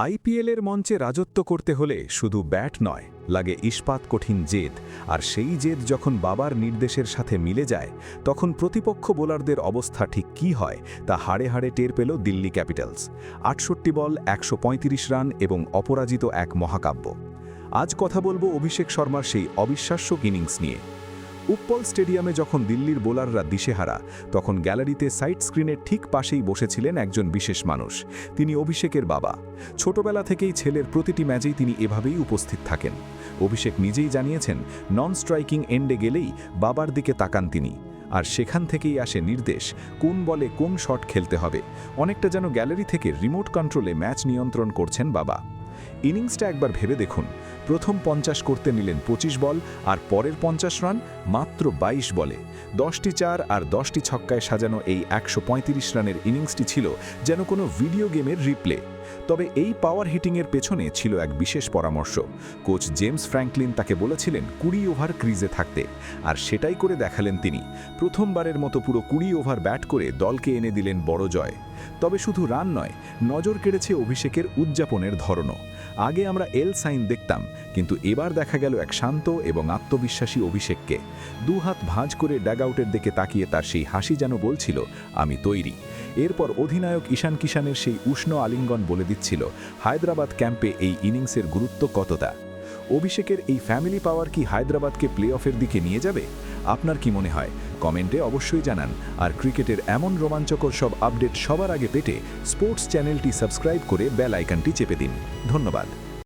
আইপিএলের মঞ্চে রাজত্ব করতে হলে শুধু ব্যাট নয়, লাগে ইস্পাত কঠিন জেদ। আর সেই জেদ যখন বাবার নির্দেশের সাথে মিলে যায়, তখন প্রতিপক্ষ বোলারদের অবস্থা ঠিক কী হয় তা হাড়ে হাড়ে টের পেল দিল্লি ক্যাপিটালস। ৬৮ বল ১৩৫ রান এবং অপরাজিত এক মহাকাব্য। আজ কথা বলবো অভিষেক শর্মার সেই অবিশ্বাস্য ইনিংস নিয়ে। উপ্পল স্টেডিয়ামে যখন দিল্লির বোলাররা দিশেহারা, তখন গ্যালারিতে সাইড স্ক্রিনের ঠিক পাশেই বসেছিলেন একজন বিশেষ মানুষ। তিনি অভিষেকের বাবা। ছোটবেলা থেকেই ছেলের প্রতিটি ম্যাচেই তিনি এভাবেই উপস্থিত থাকেন। অভিষেক নিজেই জানিয়েছেন, নন স্ট্রাইকিং এন্ডে গেলেই বাবার দিকে তাকান তিনি। আর সেখান থেকেই আসে নির্দেশ, কোন বলে কোন শট খেলতে হবে। অনেকটা যেন গ্যালারি থেকে রিমোট কন্ট্রোলে ম্যাচ নিয়ন্ত্রণ করছেন বাবা। ইনিংসটা একবার ভেবে দেখুন, প্রথম ৫০ করতে নিলেন ২৫ বল, আর পরের ৫০ রান মাত্র ২২ বলে। ১০টি চার আর 10টি ছক্কায় সাজানো এই ১৩৫ রানের ইনিংসটি ছিল যেন কোনো ভিডিও গেমের রিপ্লে। তবে এই পাওয়ার হিটিংয়ের পেছনে ছিল এক বিশেষ পরামর্শ। কোচ জেমস ফ্র্যাঙ্কলিন তাকে বলেছিলেন ২০ ওভার ক্রিজে থাকতে, আর সেটাই করে দেখালেন তিনি। প্রথমবারের মতো পুরো ২০ ওভার ব্যাট করে দলকে এনে দিলেন বড় জয়। তবে শুধু রান নয়, নজর কেড়েছে অভিষেকের উদযাপনের ধরনও। আগে আমরা এল সাইন দেখতাম, কিন্তু এবার দেখা গেল এক শান্ত এবং আত্মবিশ্বাসী অভিষেককে। দুহাত ভাঁজ করে ড্যাগআউটের দিকে তাকিয়ে তার সেই হাসি যেন বলছিল, আমি তৈরি। এরপর অধিনায়ক ঈশান কিষানের সেই উষ্ণ আলিঙ্গন বলে দিচ্ছিল হায়দ্রাবাদ ক্যাম্পে এই ইনিংসের গুরুত্ব কতটা। অভিষেকের এই ফ্যামিলি পাওয়ার কি হায়দ্রাবাদকে প্লে অফের দিকে নিয়ে যাবে? আপনার কি মনে হয়? কমেন্টে অবশ্যই জানান। আর ক্রিকেটের এমন রোমাঞ্চকর সব আপডেট সবার আগে পেতে স্পোর্টস চ্যানেলটি সাবস্ক্রাইব করে বেল আইকনটি চেপে দিন। ধন্যবাদ।